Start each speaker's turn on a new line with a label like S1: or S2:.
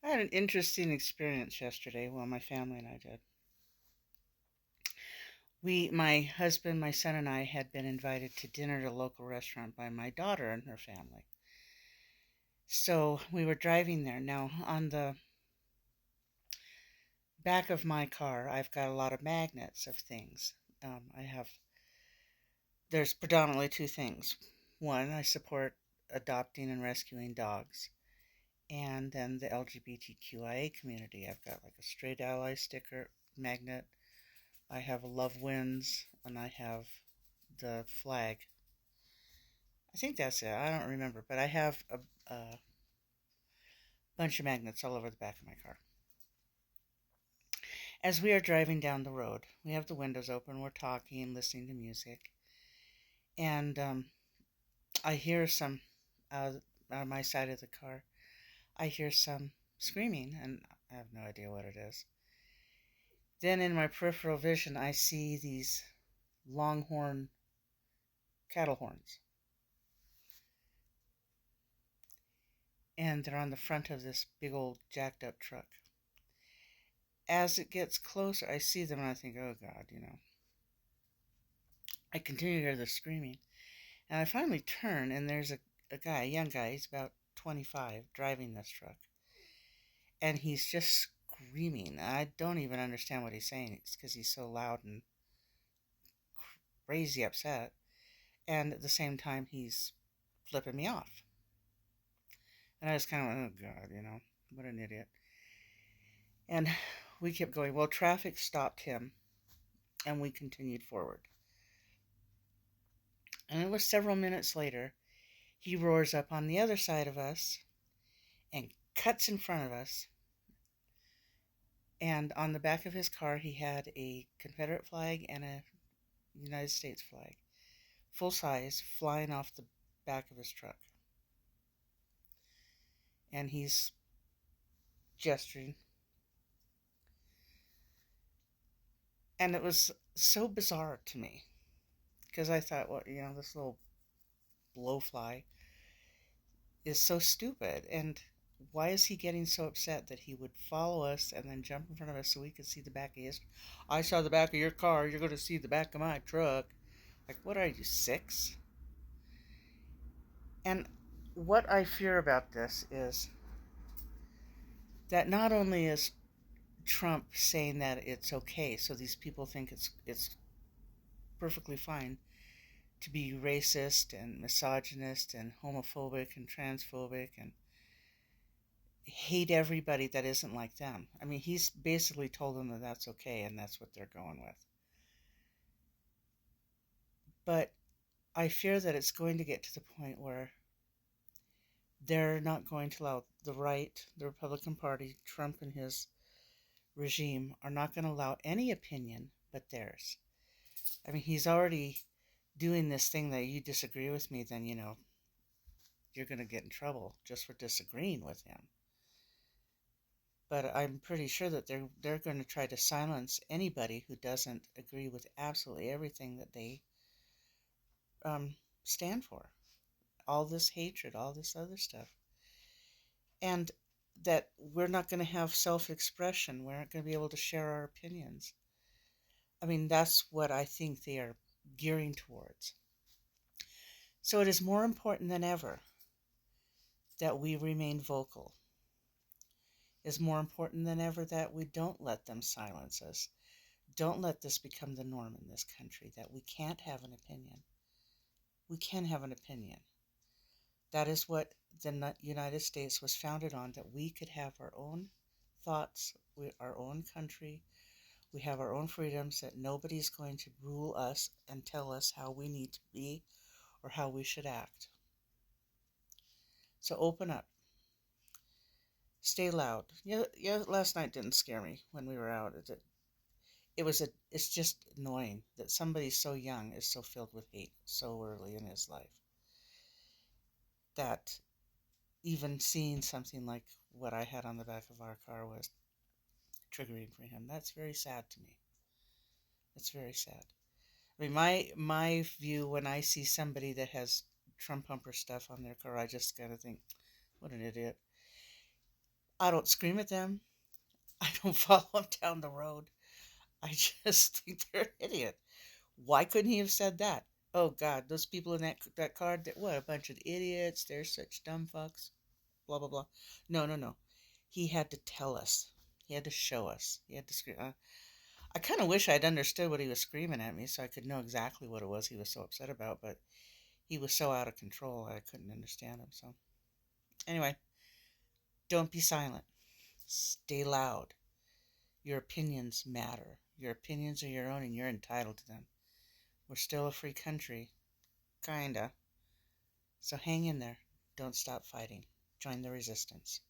S1: I had an interesting experience yesterday. Well, my family and I did. My husband, my son, and I had been invited to dinner at a local restaurant by my daughter and her family. So we were driving there. Now, on the back of my car, I've got a lot of magnets of things. There's predominantly two things. One, I support adopting and rescuing dogs. And then the LGBTQIA community. I've got like a straight ally sticker magnet. I have a Love Wins, and I have the flag. I think that's it. I don't remember, but I have a bunch of magnets all over the back of my car. As we are driving down the road, we have the windows open, we're talking, listening to music, and I hear some out of my side of the car. I hear some screaming, and I have no idea what it is. Then in my peripheral vision, I see these longhorn cattle horns, and they're on the front of this big old jacked up truck. As it gets closer, I see them and I think, oh God. I continue to hear the screaming. And I finally turn and there's a guy, a young guy, he's about 25, driving this truck. And he's just screaming. I don't even understand what he's saying. It's because he's so loud and crazy upset. And at the same time, he's flipping me off. And I was kind of like, oh God, what an idiot. And we kept going. Well, traffic stopped him and we continued forward. And it was several minutes later, he roars up on the other side of us and cuts in front of us. And on the back of his car, he had a Confederate flag and a United States flag, full size, flying off the back of his truck. And he's gesturing. And it was so bizarre to me because I thought, well, this little blowfly is so stupid. And why is he getting so upset that he would follow us and then jump in front of us so we could see the back of his? I saw the back of your car. You're going to see the back of my truck. Like, what are you, 6? And what I fear about this is that not only is Trump saying that it's okay, so these people think it's perfectly fine to be racist and misogynist and homophobic and transphobic and hate everybody that isn't like them. I mean, he's basically told them that that's okay and that's what they're going with. But I fear that it's going to get to the point where they're not going to allow the right, the Republican Party, Trump and his regime are not going to allow any opinion but theirs. I mean, he's already doing this thing that you disagree with me, then, you're going to get in trouble just for disagreeing with him. But I'm pretty sure that they're going to try to silence anybody who doesn't agree with absolutely everything that they stand for. All this hatred, all this other stuff. And that we're not going to have self-expression. We're not going to be able to share our opinions. I mean, that's what I think they are gearing towards. So it is more important than ever that we remain vocal. It is more important than ever that we don't let them silence us. Don't let this become the norm in this country, that we can't have an opinion. We can have an opinion. That is what the United States was founded on, that we could have our own thoughts, our own country. We have our own freedoms, that nobody's going to rule us and tell us how we need to be or how we should act. So open up. Stay loud. Yeah, last night didn't scare me when we were out. It's just annoying that somebody so young is so filled with hate so early in his life. That even seeing something like what I had on the back of our car was triggering for him. That's very sad to me. It's very sad. I mean, my view when I see somebody that has Trump bumper stuff on their car, I just gotta think, what an idiot. I don't scream at them. I don't follow them down the road. I just think they're an idiot. Why couldn't he have said that? Oh God, those people in that car, what a bunch of idiots. They're such dumb fucks. Blah blah blah. No, no, no. He had to tell us. He had to show us. He had to scream. I kind of wish I'd understood what he was screaming at me, so I could know exactly what it was he was so upset about. But he was so out of control I couldn't understand him. So anyway, don't be silent. Stay loud. Your opinions matter. Your opinions are your own, and you're entitled to them. We're still a free country, kinda. So hang in there. Don't stop fighting. Join the resistance.